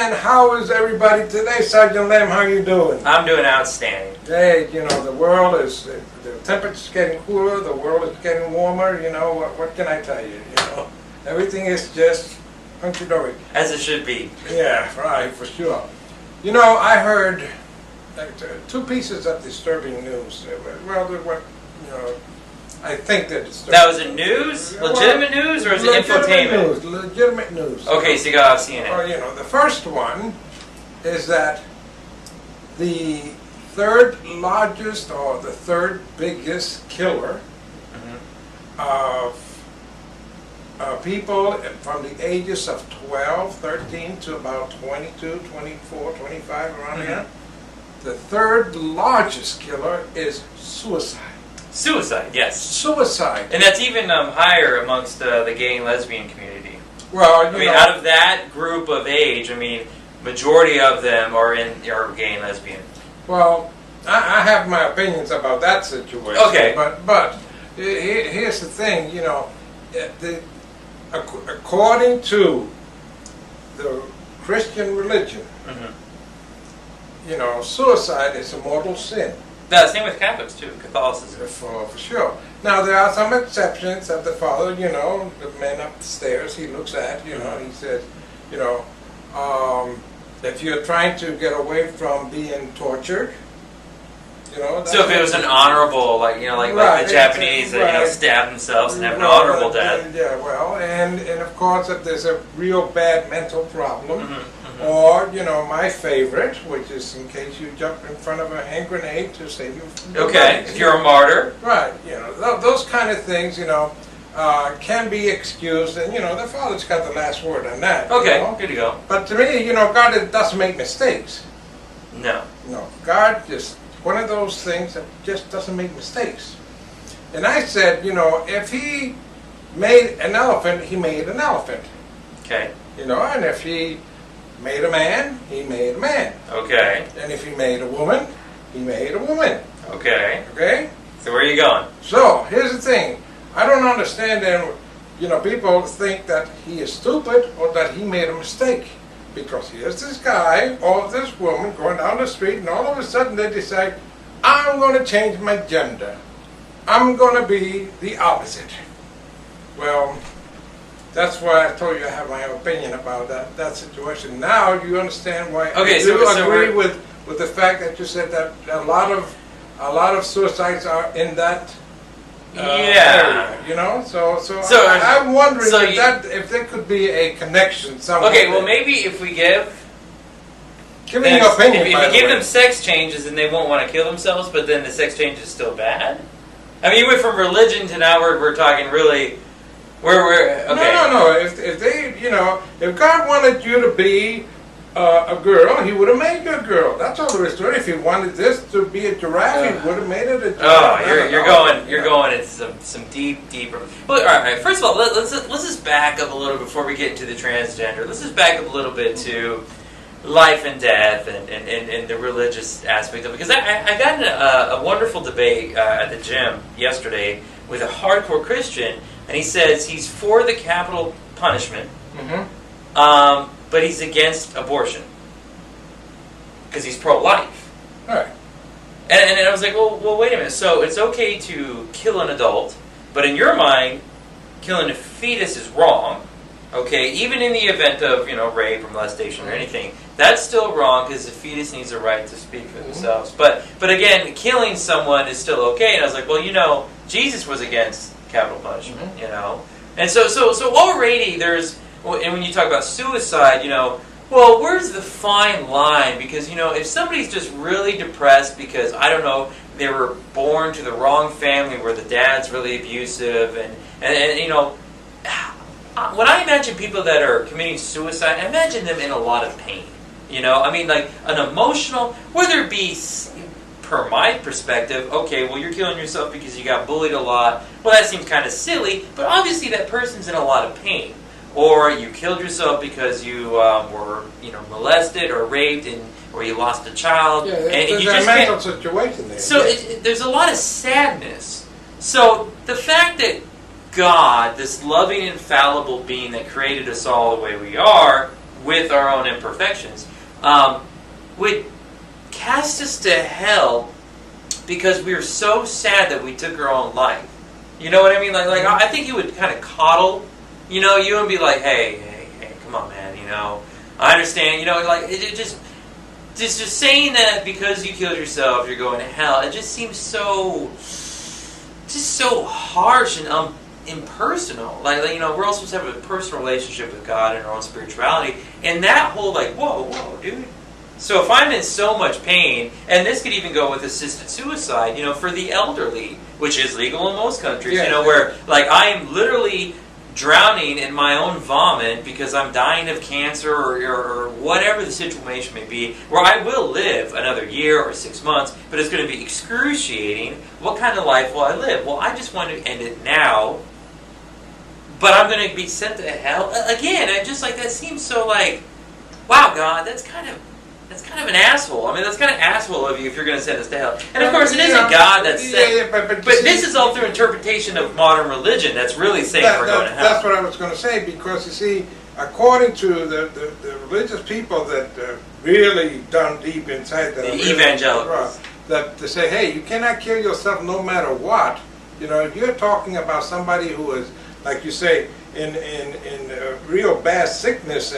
And how is everybody today, Sergeant Lamb? How you doing? I'm doing outstanding. Hey, you know, the world is, the temperature's getting cooler, the world is getting warmer, you know, what can I tell you, you know? Everything is just hunky-dory. As it should be. Yeah, right, for sure. You know, I heard two pieces of disturbing news. Well, what, you know, I think they're disturbing. That was it news? Legitimate news, or is it infotainment? Legitimate news. Okay, so you got off CNN. Well, you know, the first one is that the third largest or the third biggest killer of people from the ages of 12, 13 to about 22, 24, 25, around here, the third largest killer is suicide. Suicide, yes. Suicide. And that's even higher amongst the gay and lesbian community. Well, I mean, out of that group of age, I mean, majority of them are gay and lesbian. Well, I have my opinions about that situation. Okay. But here's the thing, you know, according to the Christian religion, you know, suicide is a mortal sin. No, same with Catholics too, Catholicism. For sure. Now, there are some exceptions of the father, you know, the man up the stairs he looks at, you know, he says, you know, if you're trying to get away from being tortured, you know. So if it was an honorable, like, you know, like the Japanese that, you know, stab themselves and have an honorable death. Yeah, well, and of course if there's a real bad mental problem, or, you know, my favorite, which is in case you jump in front of a hand grenade to save you from your life. If you're a martyr. Right, you know, those kind of things, you know, can be excused, and, you know, the Father's got the last word on that. Okay, you know? good to go. But to me, you know, God doesn't make mistakes. No. No, God just, one of those things that just doesn't make mistakes. And I said, you know, if he made an elephant, he made an elephant. Okay. You know, and if he made a man, he made a man. Okay. And if he made a woman, he made a woman. Okay. Okay? So where are you going? So, here's the thing. I don't understand that, you know, people think that he is stupid or that he made a mistake. Because here's this guy or this woman going down the street and all of a sudden they decide, I'm going to change my gender. I'm going to be the opposite. Well, that's why I told you I have my opinion about that situation. Now you understand why I agree with the fact that you said that a lot of suicides are in that area, you know. So I'm wondering if there could be a connection somewhere. Okay, well maybe if we give me your opinion. If you give them sex changes, then they won't want to kill themselves. But then the sex change is still bad. I mean, you went from religion to now we're talking really. Okay. No. If they, you know, if God wanted you to be a girl, He would have made you a girl. That's all there is to it. If He wanted this to be a giraffe, He would have made it a giraffe. Oh, you're going into some deeper. Well, all right. First of all, let's just back up a little before we get into the transgender. Let's just back up a little bit to life and death and the religious aspect of it. Because I got in a wonderful debate at the gym yesterday with a hardcore Christian. And he says he's for the capital punishment, but he's against abortion because he's pro-life. Right. And I was like, well, wait a minute. So it's okay to kill an adult, but in your mind, killing a fetus is wrong. Okay, even in the event of, you know, rape or molestation or anything, that's still wrong because the fetus needs a right to speak for themselves. But again, killing someone is still okay. And I was like, well, you know, Jesus was against capital punishment, you know, and so already there's, and when you talk about suicide, you know, well, where's the fine line? Because, you know, if somebody's just really depressed because, I don't know, they were born to the wrong family where the dad's really abusive, and you know, when I imagine people that are committing suicide, I imagine them in a lot of pain, you know, I mean, like an emotional, whether it be, per my perspective, okay, well, you're killing yourself because you got bullied a lot. Well, that seems kind of silly, but obviously that person's in a lot of pain. Or you killed yourself because you were, you know, molested or raped, or you lost a child. Yeah, and there's you a just mental situation there. So there's a lot of sadness. So the fact that God, this loving, infallible being that created us all the way we are, with our own imperfections, would cast us to hell because we were so sad that we took our own life. You know what I mean? Like I think you would kind of coddle, you would be like, hey, come on, man, I understand, like it just saying that because you killed yourself, you're going to hell. It just seems so harsh and impersonal. Like we're all supposed to have a personal relationship with God and our own spirituality, and that whole whoa, dude. So if I'm in so much pain, and this could even go with assisted suicide, for the elderly, which is legal in most countries, where I am literally drowning in my own vomit because I'm dying of cancer or whatever the situation may be, where I will live another year or 6 months, but it's going to be excruciating. What kind of life will I live? Well, I just want to end it now, but I'm going to be sent to hell again. And just that seems so wow, God, that's kind of an asshole. I mean, that's kind of asshole of you if you're going to send us to hell. And of course, it isn't God that's saying. But this is all through interpretation of modern religion that's really saying we're going to hell. That's what I was going to say, because you see, according to the religious people that really down deep inside, the evangelicals, that they say, hey, you cannot kill yourself no matter what. If you're talking about somebody who is, like you say, in real bad sickness,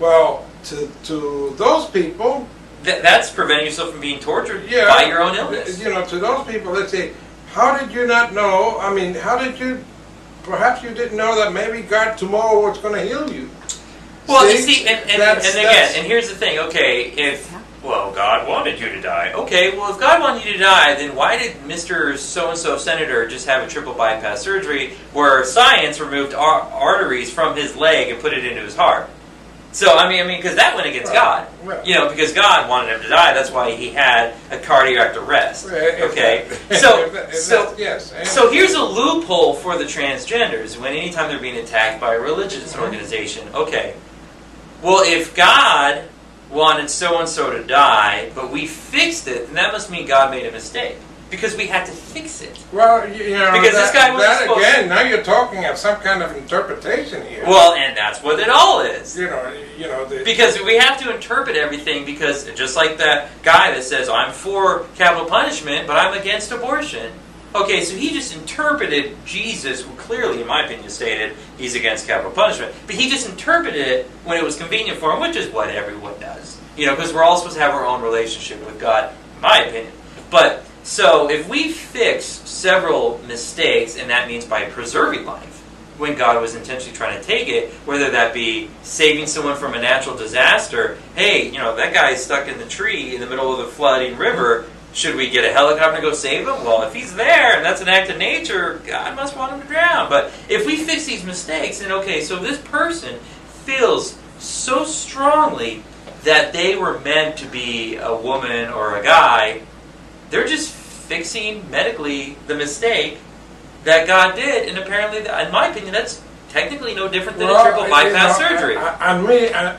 well. To those people, that's preventing yourself from being tortured by your own illness. To those people, let's say, how did you not know? I mean, perhaps you didn't know that maybe God tomorrow was going to heal you. Well, you see, and here's the thing. Okay, if God wanted you to die. Okay, well, if God wanted you to die, then why did Mr. So-and-so senator just have a triple bypass surgery where science removed arteries from his leg and put it into his heart? So, I mean, because that went against God. Right. Because God wanted him to die. That's why he had a cardiac arrest. Right. Okay? So here's a loophole for the transgenders anytime they're being attacked by a religious organization. Okay. Well, if God wanted so-and-so to die, but we fixed it, then that must mean God made a mistake. Because we had to fix it. Well, because this guy was supposed again. Now you're talking of some kind of interpretation here. Well, and that's what it all is. Because we have to interpret everything. Because just like that guy that says, "I'm for capital punishment, but I'm against abortion." Okay, so he just interpreted Jesus, who clearly, in my opinion, stated he's against capital punishment. But he just interpreted it when it was convenient for him, which is what everyone does. Because we're all supposed to have our own relationship with God, in my opinion. But so if we fix several mistakes, and that means by preserving life, when God was intentionally trying to take it, whether that be saving someone from a natural disaster, hey, that guy's stuck in the tree in the middle of the flooding river, should we get a helicopter to go save him? Well, if he's there and that's an act of nature, God must want him to drown. But if we fix these mistakes, then okay, so this person feels so strongly that they were meant to be a woman or a guy, they're just fixing medically the mistake that God did, and apparently, in my opinion, that's technically no different than a triple bypass surgery.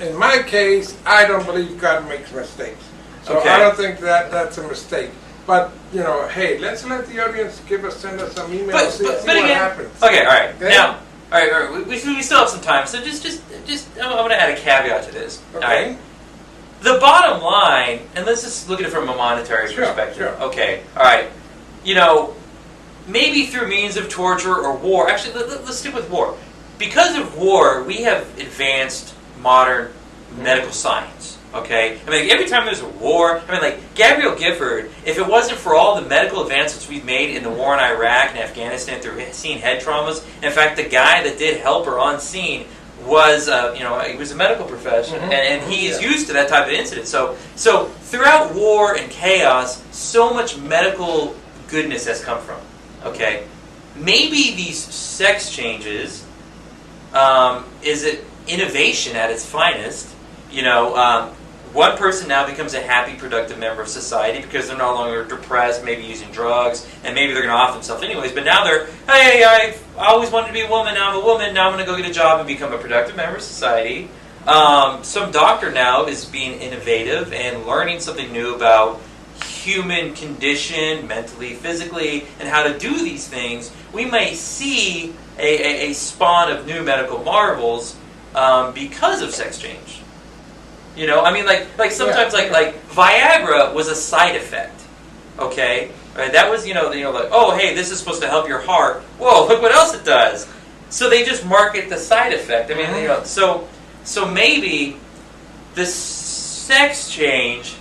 In my case, I don't believe God makes mistakes, so I don't think that's a mistake. But hey, let's let the audience send us some emails, see what happens. Okay, all right. Okay? Now, all right. We still have some time, so just I'm going to add a caveat to this. Okay. All right. The bottom line, and let's just look at it from a monetary perspective. Sure. Okay, all right. Maybe through means of torture or war. Actually, let's stick with war. Because of war, we have advanced modern medical science. Okay? I mean, every time there's a war, Gabrielle Gifford, if it wasn't for all the medical advancements we've made in the war in Iraq and Afghanistan through seeing head traumas, in fact, the guy that did help her on scene was, he was a medical professional, and he is used to that type of incident. So throughout war and chaos, so much medical goodness has come from. Okay, maybe these sex changes is it innovation at its finest. One person now becomes a happy, productive member of society because they're no longer depressed, maybe using drugs, and maybe they're going to off themselves anyways. But now they're, hey, I always wanted to be a woman, now I'm a woman, now I'm going to go get a job and become a productive member of society. Some doctor now is being innovative and learning something new about human condition, mentally, physically, and how to do these things. We may see a spawn of new medical marvels because of sex change. You know, I mean, like sometimes like Viagra was a side effect. Okay, right? That was like, oh, hey, this is supposed to help your heart. Whoa, look what else it does. So they just market the side effect. I mean, so maybe the sex change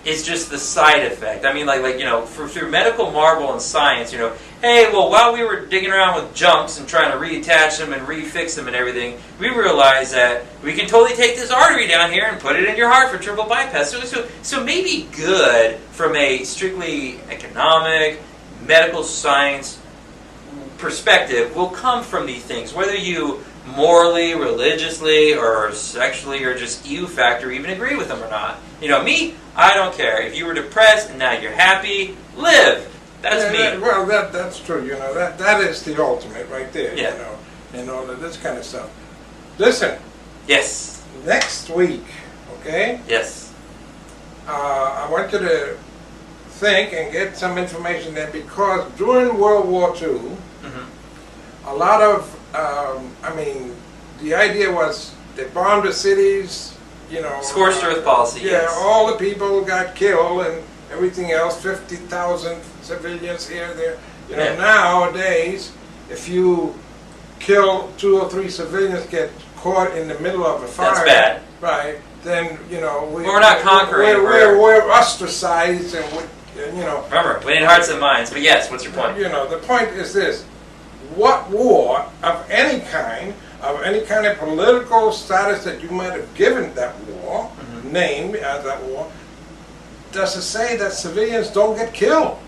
is just the side effect. I mean, through medical marvel and science, hey, well, while we were digging around with junks and trying to reattach them and refix them and everything, we realized that we can totally take this artery down here and put it in your heart for triple bypass. So maybe good from a strictly economic, medical science perspective will come from these things, whether you morally, religiously, or sexually, or just ew factor even agree with them or not. Me, I don't care. If you were depressed and now you're happy, live. That's me. That's true. That is the ultimate right there. Yeah. All of this kind of stuff. Listen. Yes. Next week, okay? Yes. I want you to think and get some information there, because during World War II, a lot of, the idea was they bombed the cities, Scorched earth policy, yeah, yes. all the people got killed and everything else, 50,000 civilians here, there. Nowadays, if you kill 2 or 3 civilians, get caught in the middle of a fire. That's bad. Right, then, we're not conquering. We're ostracized and, Remember, we need hearts and minds, but yes, what's your point? The point is this. What war of any kind of political status that you might have given that war, named as that war, does it say that civilians don't get killed?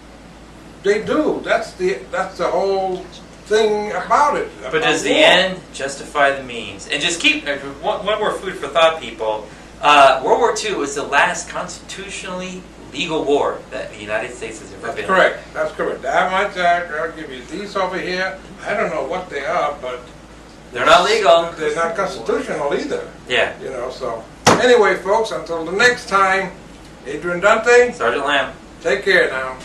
They do. That's the whole thing about it. But does the end justify the means? And just keep one more food for thought, people. World War II was the last constitutionally legal war that the United States has ever been. That's correct. That much, I'll give you these over here. I don't know what they are, but they're not legal. They're not constitutional either. Yeah. So anyway, folks, until the next time, Adrian Dante, Sergeant Lamb. take care now.